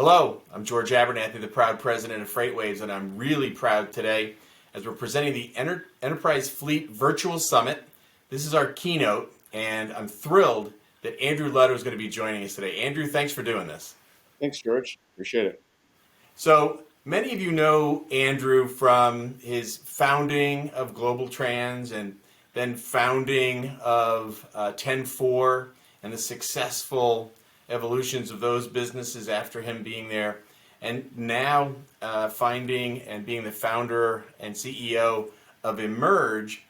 Hello, I'm George Abernathy, the proud president of FreightWaves, and I'm really proud today as we're presenting the Enterprise Fleet Virtual Summit. This is our keynote, and I'm thrilled that Andrew Leto is going to be joining us today. Andrew, thanks for doing this. Thanks, George. Appreciate it. So many of you know Andrew from his founding of Global Trans and then founding of 10-4 and the successful evolutions of those businesses after him being there, and now finding and being the founder and CEO of Emerge.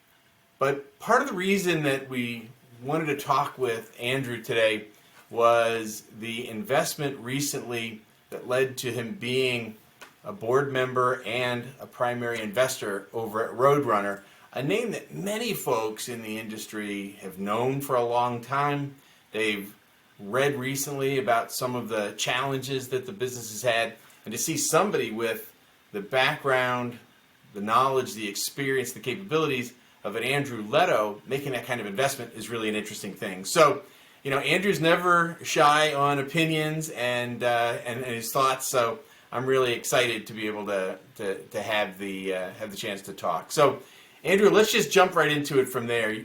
But part of the reason that we wanted to talk with Andrew today was the investment recently that led to him being a board member and a primary investor over at Roadrunner, a name that many folks in the industry have known for a long time. They've read recently about some of the challenges that the business has had, and to see somebody with the background, the knowledge, the experience, the capabilities of an Andrew Leto making that kind of investment is really an interesting thing. So, Andrew's never shy on opinions and his thoughts. So I'm really excited to be able to have the chance to talk. So, Andrew, let's just jump right into it from there.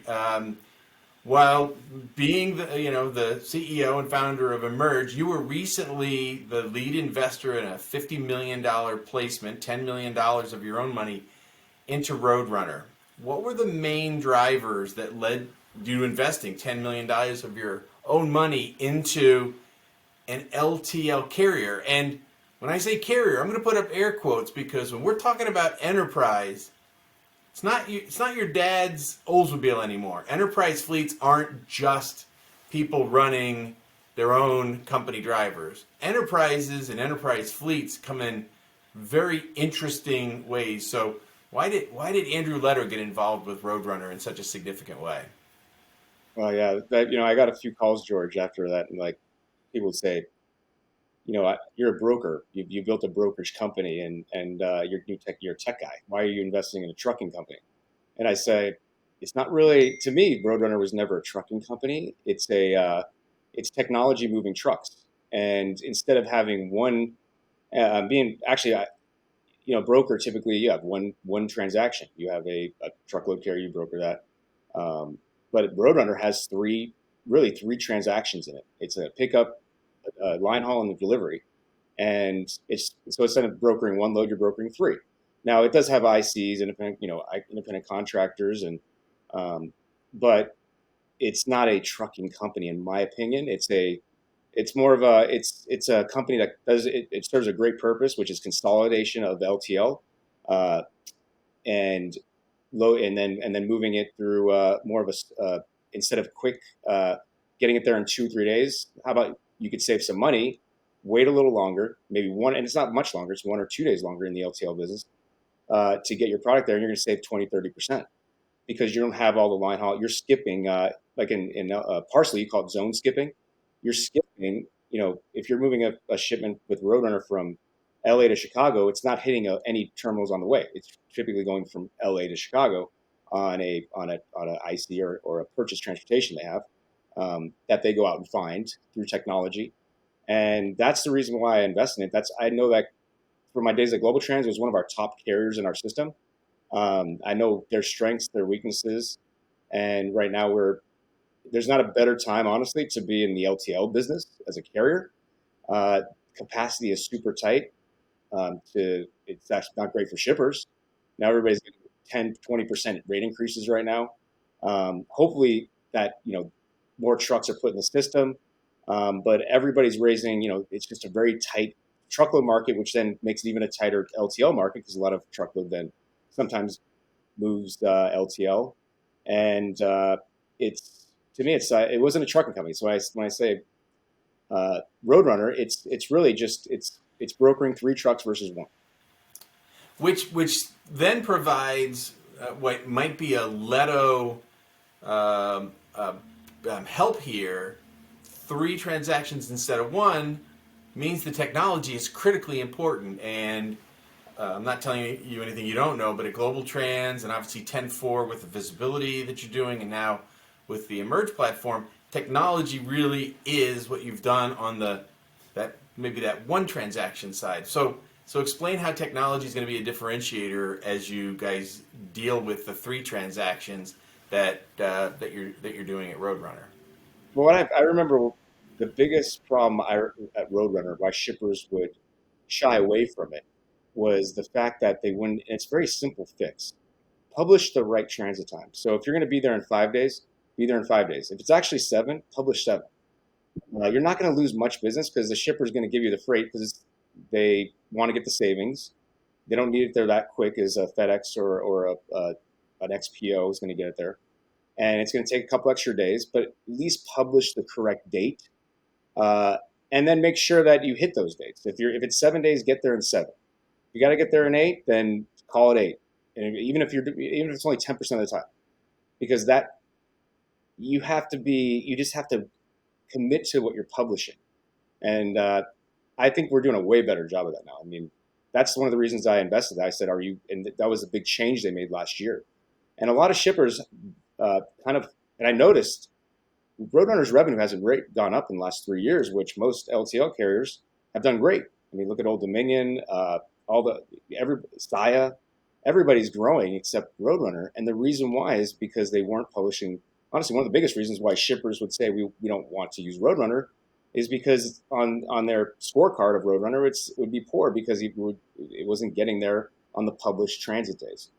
While being the CEO and founder of Emerge, you were recently the lead investor in a $50 million placement, $10 million of your own money into Roadrunner. What were the main drivers that led you investing $10 million of your own money into an LTL carrier? And when I say carrier, I'm going to put up air quotes, because when we're talking about enterprise, it's not your dad's Oldsmobile anymore. Enterprise fleets aren't just people running their own company drivers. Enterprises and enterprise fleets come in very interesting ways. So why did Andrew Leto get involved with Roadrunner in such a significant way? Well, yeah, I got a few calls, George, after that, and like people would say, you're a broker. You built a brokerage company, and you're a tech guy. Why are you investing in a trucking company? And I say, it's not really, to me. Roadrunner was never a trucking company. It's technology moving trucks. And instead of having one, being actually, broker, typically you have one transaction. You have a truckload carrier, you broker that. But Roadrunner has three transactions in it. It's a pickup, line haul, and the delivery. And so instead of brokering one load, you're brokering three. Now it does have ICs, independent contractors, but it's not a trucking company, in my opinion. It's more of it's a company that it serves a great purpose, which is consolidation of LTL, and then moving it through more of a instead of quick getting it there in 2-3 days. How about you could save some money, wait a little longer, maybe one, and it's not much longer, it's 1 or 2 days longer in the LTL business, to get your product there, and you're going to save 20-30% because you don't have all the line haul. You're skipping, like in parcel, you call it zone skipping. You're skipping, if you're moving a shipment with Roadrunner from LA to Chicago, it's not hitting any terminals on the way. It's typically going from LA to Chicago on a IC or a purchase transportation they have, that they go out and find through technology. And that's the reason why I invest in it. I know that for my days at Global Trans, it was one of our top carriers in our system. I know their strengths, their weaknesses, and right now there's not a better time, honestly, to be in the LTL business as a carrier. Capacity is super tight. It's actually not great for shippers. Now everybody's getting 10-20% rate increases right now. Hopefully that more trucks are put in the system, but everybody's raising. It's just a very tight truckload market, which then makes it even a tighter LTL market, because a lot of truckload then sometimes moves LTL, and it wasn't a trucking company. So when I say Roadrunner, it's really just it's brokering 3 trucks versus 1, which then provides what might be a Leto help here. 3 transactions instead of 1 means the technology is critically important. And I'm not telling you anything you don't know, but at Global Trans and obviously 10-4 with the visibility that you're doing, and now with the Emerge platform, technology really is what you've done on that maybe that one transaction side. So explain how technology is going to be a differentiator as you guys deal with the three transactions that you're doing at Roadrunner. Well, I remember the biggest problem at Roadrunner, why shippers would shy away from it, was the fact that they wouldn't. And it's a very simple fix. Publish the right transit time. So if you're going to be there in 5 days, be there in 5 days. If it's actually seven, publish seven. You're not going to lose much business because the shipper is going to give you the freight because they want to get the savings. They don't need it there that quick as a FedEx or an XPO is going to get it there. And it's going to take a couple extra days, but at least publish the correct date, uh, and then make sure that you hit those dates. If it's 7 days, get there in seven. If you got to get there in eight, then call it eight. And even if it's only 10% of the time, because that you just have to commit to what you're publishing. And I think we're doing a way better job of that now. I mean, that's one of the reasons I invested. I said, "Are you?" And that was a big change they made last year. And a lot of shippers and I noticed Roadrunner's revenue hasn't gone up in the last 3 years, which most LTL carriers have done great. I mean, look at Old Dominion, Saya, everybody's growing except Roadrunner. And the reason why is because they weren't publishing. Honestly, one of the biggest reasons why shippers would say we don't want to use Roadrunner is because on their scorecard of Roadrunner, it would be poor because it wasn't getting there on the published transit days.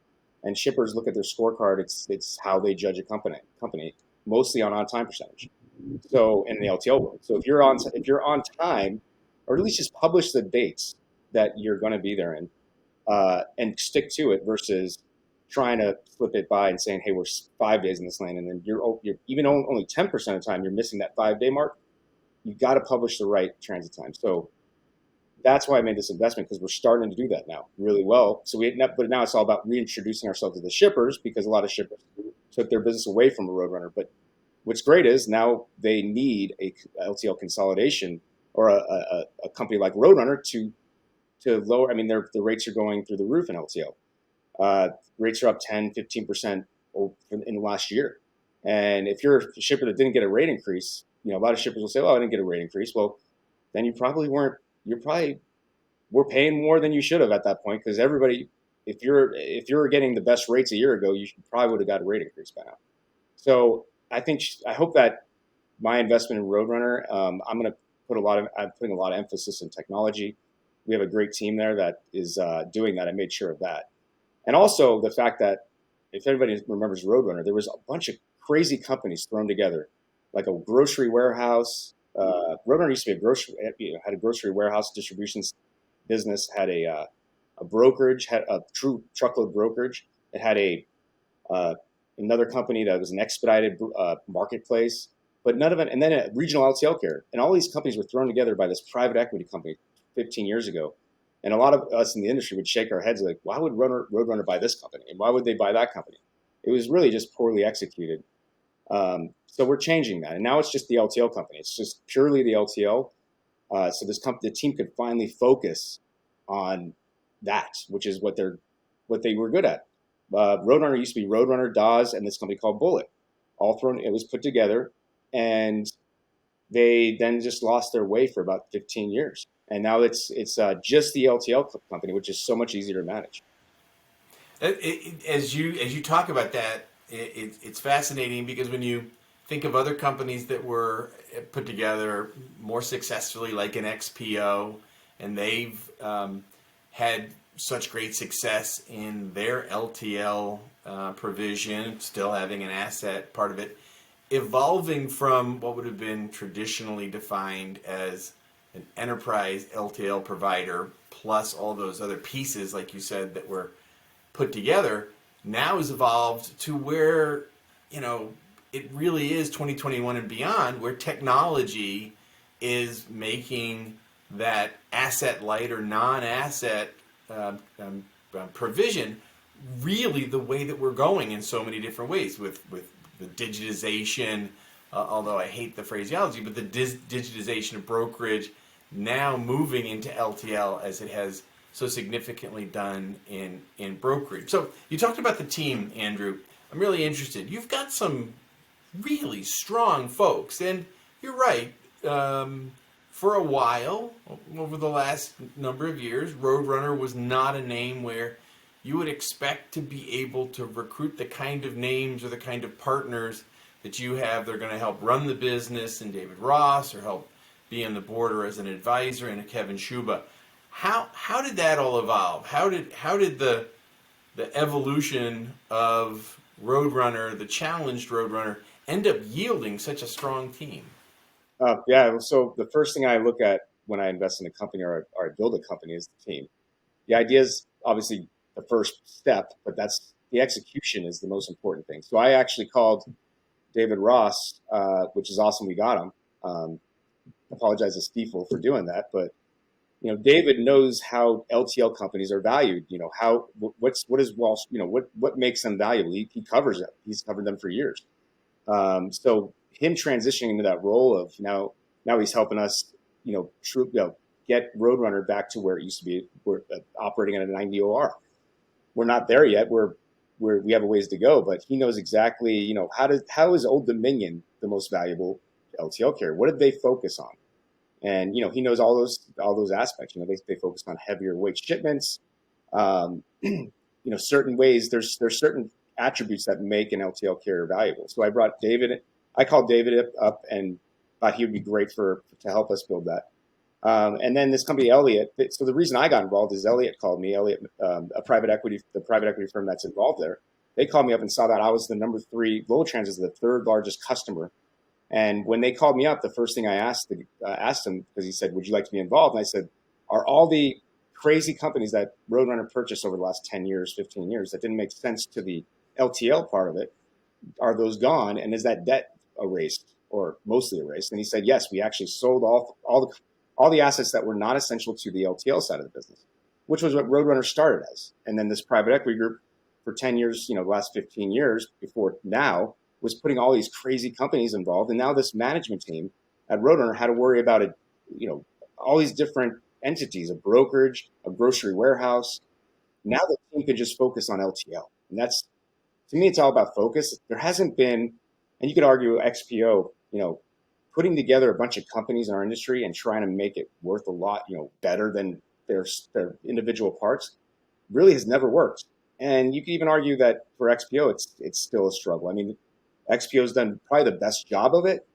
And shippers look at their scorecard. It's how they judge a company mostly on time percentage. So in the LTL world, so if you're on time, or at least just publish the dates that you're going to be there in, and stick to it versus trying to flip it by and saying, hey, we're 5 days in this lane, and then you're even only 10% of the time you're missing that 5 day mark. You've got to publish the right transit time. So that's why I made this investment, because we're starting to do that now really well. But now it's all about reintroducing ourselves to the shippers, because a lot of shippers took their business away from a Roadrunner. But what's great is now they need a LTL consolidation or a company like Roadrunner to lower. I mean, the rates are going through the roof in LTL. Rates are up 10, 15% in the last year. And if you're a shipper that didn't get a rate increase, a lot of shippers will say, "Oh, I didn't get a rate increase." Well, then you probably weren't. We're paying more than you should have at that point, because everybody, if you're getting the best rates a year ago, you probably would have got a rate increase by now. So I hope that my investment in Roadrunner, I'm putting a lot of emphasis in technology. We have a great team there that is doing that. I made sure of that. And also the fact that, if anybody remembers Roadrunner, there was a bunch of crazy companies thrown together, like a grocery warehouse. Roadrunner used to be had a grocery warehouse distribution business, had a brokerage, had a true truckload brokerage. It had another company that was an expedited marketplace, but none of it. And then a regional LTL carrier. And all these companies were thrown together by this private equity company 15 years ago. And a lot of us in the industry would shake our heads like, why would Roadrunner buy this company? And why would they buy that company? It was really just poorly executed. So we're changing that. And now it's just the LTL company. It's just purely the LTL. So the team could finally focus on that, which is what they were good at. Roadrunner used to be Roadrunner, Dawes, and this company called Bullet. It was put together, and they then just lost their way for about 15 years. And now it's just the LTL company, which is so much easier to manage. As you talk about that, it's fascinating, because when you think of other companies that were put together more successfully, like an XPO, and they've had such great success in their LTL provision, still having an asset part of it, evolving from what would have been traditionally defined as an enterprise LTL provider, plus all those other pieces, like you said, that were put together, now has evolved to where, it really is 2021 and beyond, where technology is making that asset light or non-asset provision really the way that we're going in so many different ways with the digitization, although I hate the phraseology, but the digitization of brokerage now moving into LTL as it has so significantly done in brokerage. So you talked about the team, Andrew. I'm really interested. You've got some really strong folks, and you're right. for a while, over the last number of years, Roadrunner was not a name where you would expect to be able to recruit the kind of names or the kind of partners that you have. They're going to help run the business, and David Ross, or help be on the board or as an advisor, and a Kevin Shuba. How did that all evolve? How did the evolution of Roadrunner, the challenged Roadrunner, end up yielding such a strong team? Yeah. So the first thing I look at when I invest in a company or I build a company is the team. The idea is obviously the first step, but that's the execution is the most important thing. So I actually called David Ross, which is awesome. We got him. Apologize to Stiefel for doing that, but David knows how LTL companies are valued. What is Wall, what makes them valuable. He covers it. He's covered them for years. So him transitioning into that role of now he's helping us, get Roadrunner back to where it used to be. We're operating at a 90 OR. We're not there yet. We have a ways to go, but he knows exactly, how is Old Dominion the most valuable LTL carrier? What did they focus on? And he knows all those aspects. They focus on heavier weight shipments. Certain ways. There's certain attributes that make an LTL carrier valuable. So I called David up and thought he would be great to help us build that. And then this company, Elliott. So the reason I got involved is Elliott called me. Elliott, the private equity firm that's involved there. They called me up and saw that I was the number 3. Global Trans is the 3rd largest customer. And when they called me up, the first thing I asked him, because he said, "Would you like to be involved?" And I said, "Are all the crazy companies that Roadrunner purchased over the last 10 years, 15 years that didn't make sense to the LTL part of it, are those gone? And is that debt erased or mostly erased?" And he said, "Yes, we actually sold all the assets that were not essential to the LTL side of the business," which was what Roadrunner started as. And then this private equity group for 10 years, the last 15 years before now, was putting all these crazy companies involved. And now this management team at Roadrunner had to worry about all these different entities, a brokerage, a grocery warehouse. Now the team could just focus on LTL. And that's, to me, it's all about focus. There hasn't been, and you could argue XPO, putting together a bunch of companies in our industry and trying to make it worth a lot, better than their individual parts, really has never worked. And you could even argue that for XPO, it's still a struggle. I mean, XPO's done probably the best job of it.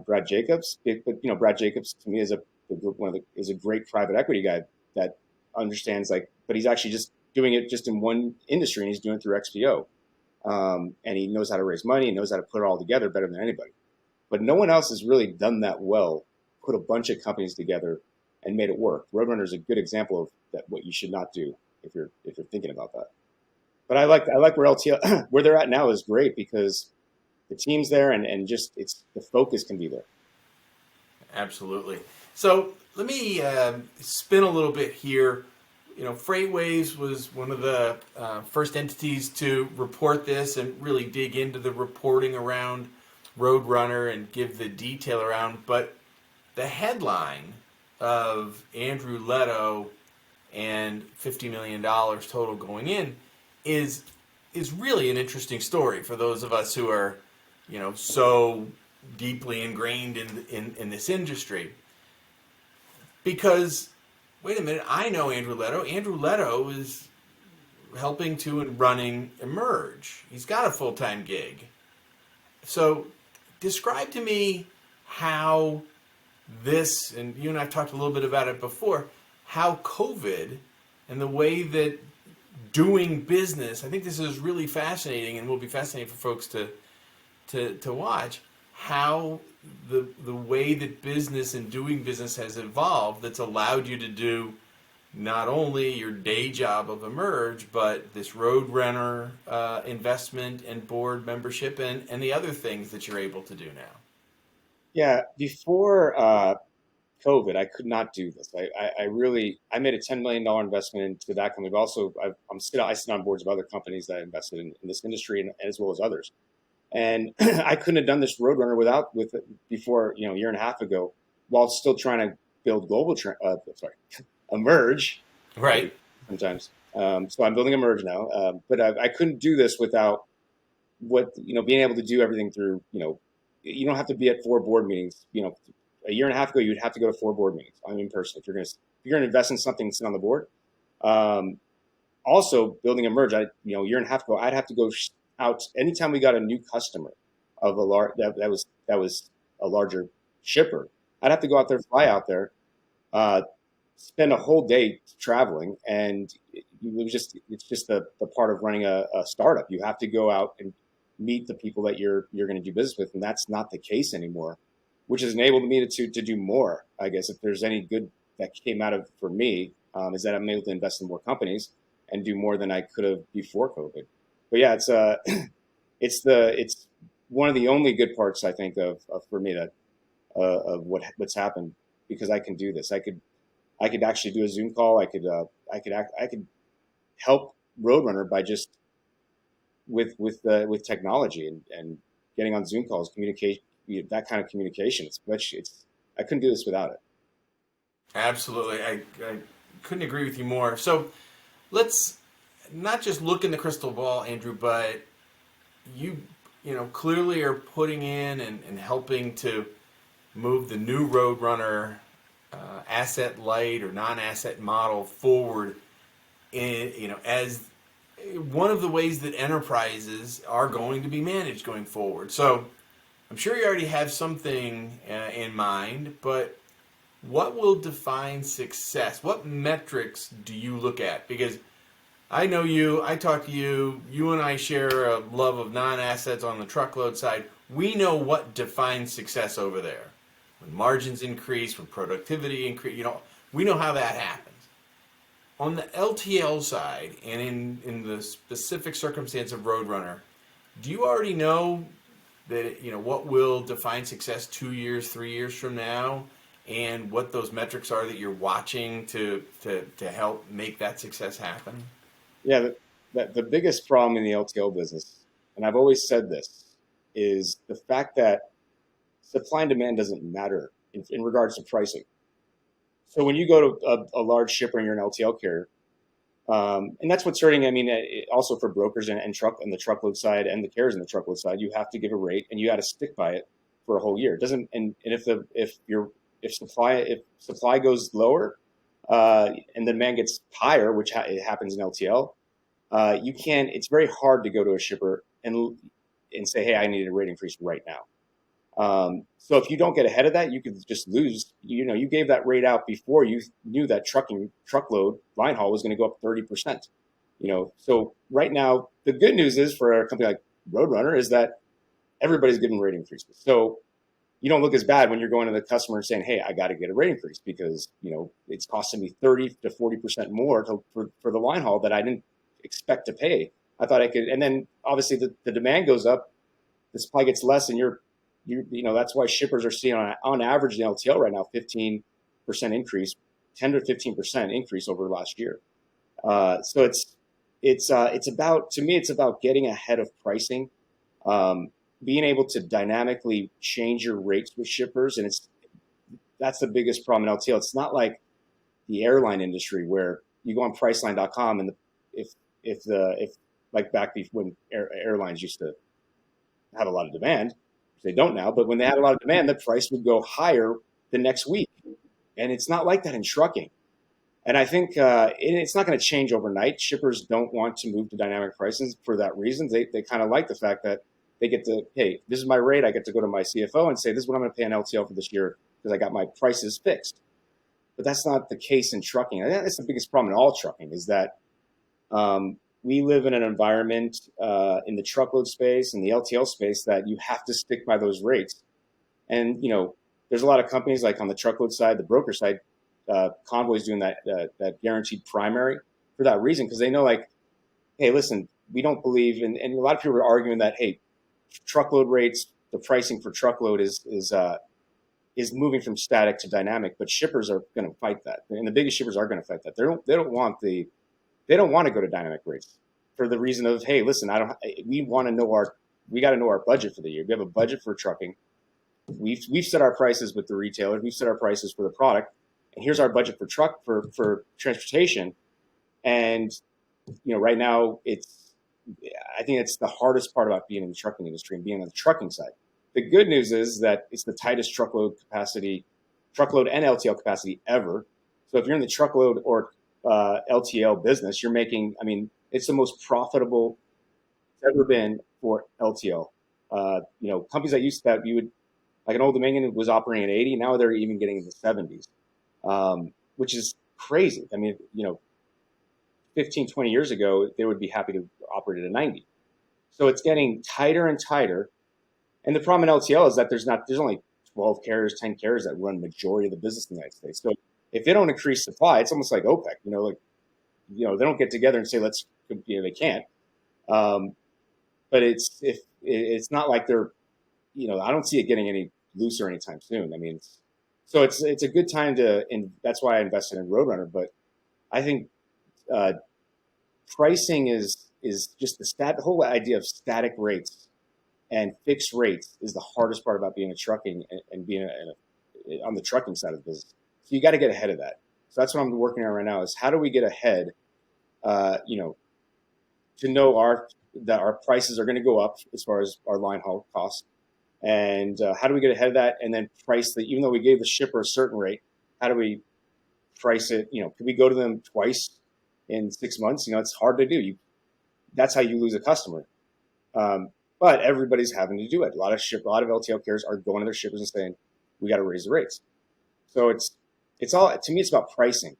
Brad Jacobs, but Brad Jacobs to me is a great private equity guy that understands but he's actually just doing it just in one industry, and he's doing it through XPO. And he knows how to raise money, and knows how to put it all together better than anybody. But no one else has really done that well. Put a bunch of companies together and made it work. Roadrunner is a good example of that. What you should not do if you're thinking about that. But I like where LTL where they're at now is great, because the team's there, and just the focus can be there. Absolutely. So let me spin a little bit here. FreightWaves was one of the first entities to report this and really dig into the reporting around Roadrunner and give the detail around. But the headline of Andrew Leto and $50 million total going in is really an interesting story for those of us who are so deeply ingrained in this industry. Because, wait a minute, I know Andrew Leto. Andrew Leto is helping to and running Emerge. He's got a full-time gig. So describe to me how this, and you and I have talked a little bit about it before, how COVID and the way that doing business, I think this is really fascinating and will be fascinating for folks to watch, how the way that business and doing business has evolved, that's allowed you to do not only your day job of Emerge, but this Roadrunner investment and board membership and the other things that you're able to do now. Yeah, before COVID, I could not do this. I made a $10 million investment into that company. But also, I sit on boards of other companies that invested in this industry, and as well as others. And I couldn't have done this Roadrunner before, a year and a half ago, while still trying to build Emerge. Right. Sometimes. So I'm building Emerge now. But I couldn't do this without being able to do everything through, you don't have to be at 4 board meetings, a year and a half ago, you'd have to go to 4 board meetings. I'm in person. If you're going to invest in something and sit on the board. Also, building a merge, a year and a half ago, I'd have to go out anytime we got a new customer of a large that was a larger shipper. I'd have to go out there, fly out there, spend a whole day traveling, and it's just the part of running a startup. You have to go out and meet the people that you're going to do business with, and that's not the case anymore, which has enabled me to do more. I guess if there's any good that came out of for me, is that I'm able to invest in more companies and do more than I could have before COVID. But yeah, it's one of the only good parts I think of for me that of what's happened, because I can do this. I could actually do a Zoom call. I could help Roadrunner by just with technology and getting on Zoom calls, communicate, that kind of communication. I couldn't do this without it. Absolutely. I couldn't agree with you more. So let's not just look in the crystal ball, Andrew, but you clearly are putting in and helping to move the new Roadrunner asset light or non-asset model forward as one of the ways that enterprises are going to be managed going forward. So I'm sure you already have something in mind, but what will define success? What metrics do you look at? Because I know you, I talk to you, you and I share a love of non-assets on the truckload side. We know what defines success over there. When margins increase, when productivity increase, we know how that happens. On the LTL side, and in the specific circumstance of Roadrunner, do you already know that what will define success 2 years, 3 years from now, and what those metrics are that you're watching to help make that success happen? Yeah, the biggest problem in the LTL business, and I've always said this, is the fact that supply and demand doesn't matter in regards to pricing. So when you go to a large shipper and you're an LTL carrier, and that's what's hurting. I mean, also for brokers and truck on the truckload side and the carriers on the truckload side, you have to give a rate and you got to stick by it for a whole year. It doesn't, and if supply goes lower and the demand gets higher, which it happens in LTL, you can't. It's very hard to go to a shipper and say, "Hey, I need a rate increase right now." So if you don't get ahead of that, you could just lose. You gave that rate out before you knew that truckload line haul was going to go up 30%. So right now the good news is for a company like Roadrunner is that everybody's giving rate increases. So you don't look as bad when you're going to the customer and saying, "Hey, I got to get a rate increase because it's costing me 30 to 40% more for the line haul that I didn't expect to pay. I thought I could." And then obviously the demand goes up, the supply gets less, and that's why shippers are seeing on average in LTL right now 15% increase, 10 to 15% increase over last year. So it's about, to me, it's about getting ahead of pricing, being able to dynamically change your rates with shippers, and that's the biggest problem in LTL. It's not like the airline industry where you go on Priceline.com and if like back when airlines used to have a lot of demand. They don't now, but when they had a lot of demand, the price would go higher the next week. And it's not like that in trucking. And I think it's not going to change overnight. Shippers don't want to move to dynamic pricing for that reason. They kind of like the fact that they get to, "Hey, this is my rate." I get to go to my CFO and say, "This is what I'm going to pay on LTL for this year because I got my prices fixed." But that's not the case in trucking. I think that's the biggest problem in all trucking is that we live in an environment in the truckload space and the LTL space that you have to stick by those rates. And, there's a lot of companies like on the truckload side, the broker side, Convoy's doing that guaranteed primary for that reason, because they know, like, "Hey, listen, we don't believe in," and a lot of people are arguing that, hey, truckload rates, the pricing for truckload is moving from static to dynamic, but shippers are going to fight that. And the biggest shippers are going to fight that. They don't want to go to dynamic rates for the reason of, "Hey, listen, we got to know our budget for the year. We have a budget for trucking. We've set our prices with the retailer. We've set our prices for the product, and here's our budget for transportation." And right now I think it's the hardest part about being in the trucking industry and being on the trucking side. The good news is that it's the tightest truckload capacity truckload and LTL capacity ever. So if you're in the truckload or LTL business, you're making, I mean, it's the most profitable it's ever been for LTL. Companies that used to that you would like an Old Dominion was operating at 80. Now they're even getting in the 70s, which is crazy. I mean, 15, 20 years ago, they would be happy to operate at a 90. So it's getting tighter and tighter. And the problem in LTL is that there's only 12 carriers, 10 carriers that run majority of the business in the United States. So if they don't increase supply, it's almost like OPEC, they don't get together and say, they can't. But it's not like they're, I don't see it getting any looser anytime soon. I mean, it's a good time and that's why I invested in Roadrunner. But I think pricing is just the whole idea of static rates and fixed rates is the hardest part about being a trucking and being on the trucking side of the business. So you got to get ahead of that. So that's what I'm working on right now is how do we get ahead, to know that our prices are going to go up as far as our line haul costs. And how do we get ahead of that and then price even though we gave the shipper a certain rate, how do we price it? Could we go to them twice in 6 months? It's hard to do. That's how you lose a customer. But everybody's having to do it. A lot of LTL carriers are going to their shippers and saying, we got to raise the rates. So it's all, to me, it's about pricing.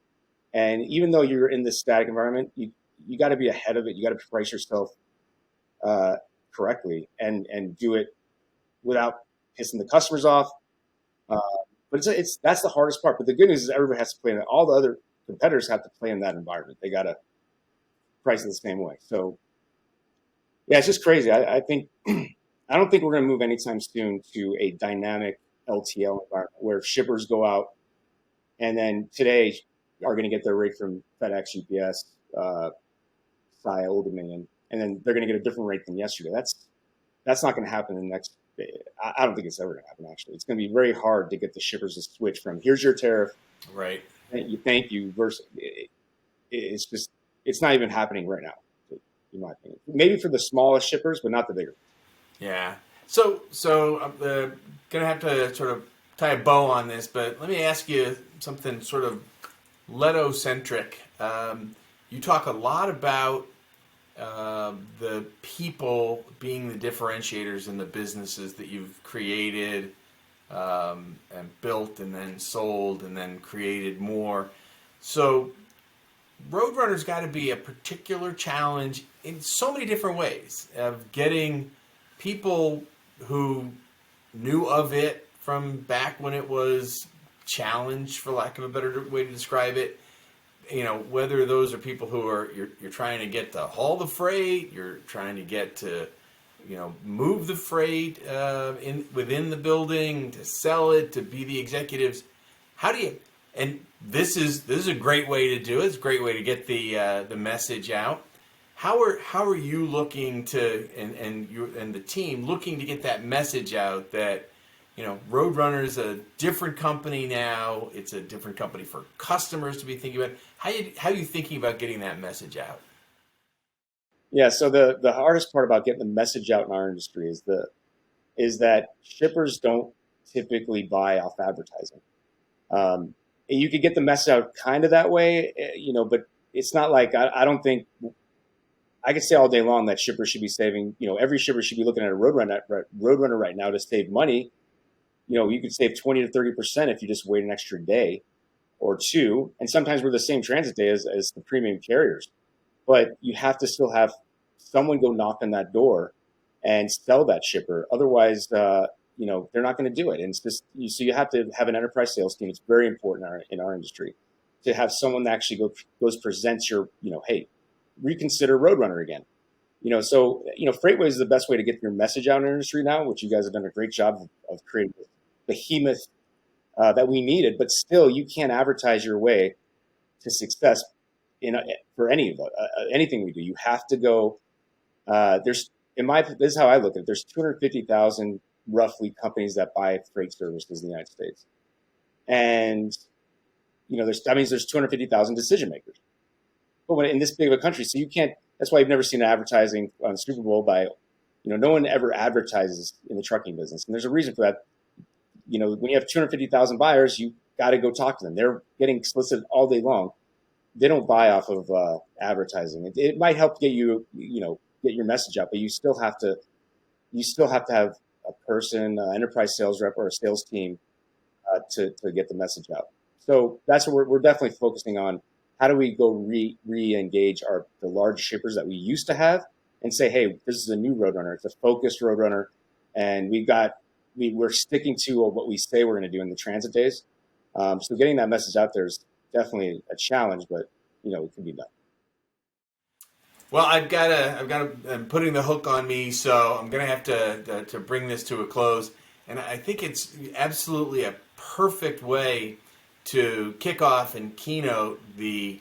And even though you're in this static environment, you got to be ahead of it. You got to price yourself correctly and do it without pissing the customers off. But that's the hardest part. But the good news is everybody has to play in it. All the other competitors have to play in that environment. They got to price it the same way. So yeah, it's just crazy. I think I don't think we're going to move anytime soon to a dynamic LTL environment where shippers go out and then today are going to get their rate from FedEx, UPS, Saia, Old Dominion, and then they're going to get a different rate than yesterday. That's not going to happen in the next. I don't think it's ever going to happen. Actually, it's going to be very hard to get the shippers to switch from here's your tariff, right? Thank you. Versus it's not even happening right now. In my opinion, maybe for the smallest shippers, but not the bigger. Yeah. So I'm gonna have to sort of tie a bow on this, but let me ask you something sort of Leto centric. You talk a lot about the people being the differentiators in the businesses that you've created and built, and then sold, and then created more. So Roadrunner's got to be a particular challenge in so many different ways of getting people who knew of it from back when it was challenged, for lack of a better way to describe it. Whether those are people who are you're trying to get to haul the freight, you're trying to get to move the freight within the building, to sell it, to be the executives. How do you? And this is a great way to do it. It's a great way to get the message out. How are you looking to and you and the team looking to get that message out that Roadrunner is a different company now. It's a different company for customers to be thinking about. How are you thinking about getting that message out? Yeah. So the hardest part about getting the message out in our industry is that shippers don't typically buy off advertising. You could get the message out kind of that way, but it's not like I don't think I could say all day long that shippers should be saving. Every shipper should be looking at a Roadrunner right now to save money. You could save 20 to 30% if you just wait an extra day or two. And sometimes we're the same transit day as the premium carriers, but you have to still have someone go knock on that door and sell that shipper. Otherwise, they're not going to do it. And it's just, so you have to have an enterprise sales team. It's very important in our industry to have someone that actually goes presents your, hey, reconsider Roadrunner again. So FreightWaves is the best way to get your message out in our industry now, which you guys have done a great job of creating the behemoth that we needed. But still, you can't advertise your way to success for anything we do. You have to go. This is how I look at it. There's 250,000 roughly companies that buy freight services in the United States, and that means there's 250,000 decision makers. But when in this big of a country, so you can't. That's why you've never seen advertising on Super Bowl by, no one ever advertises in the trucking business, and there's a reason for that. When you have 250,000 buyers, you got to go talk to them. They're getting solicited all day long. They don't buy off of advertising. It might help get get your message out, but you still have to have a person, enterprise sales rep, or a sales team to get the message out. So that's what we're definitely focusing on. How do we go re-engage the large shippers that we used to have and say, hey, this is a new Roadrunner. It's a focused Roadrunner, and we're sticking to what we say we're going to do in the transit days. So getting that message out there is definitely a challenge, but it can be done. Well, I'm putting the hook on me, so I'm going to have to bring this to a close. And I think it's absolutely a perfect way to kick off and keynote the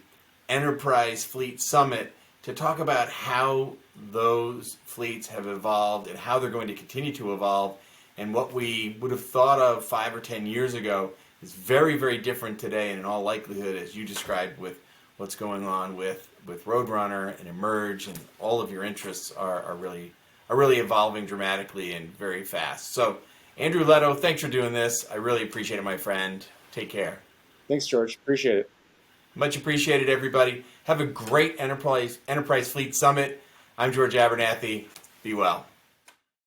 Enterprise Fleet Summit to talk about how those fleets have evolved and how they're going to continue to evolve, and what we would have thought of 5 or 10 years ago is very, very different today, and in all likelihood, as you described, with what's going on with Roadrunner and Emerge, and all of your interests are really evolving dramatically and very fast. So, Andrew Leto, thanks for doing this. I really appreciate it, my friend. Take care. Thanks, George. Appreciate it. Much appreciated, everybody. Have a great Enterprise Fleet Summit. I'm George Abernathy. Be well.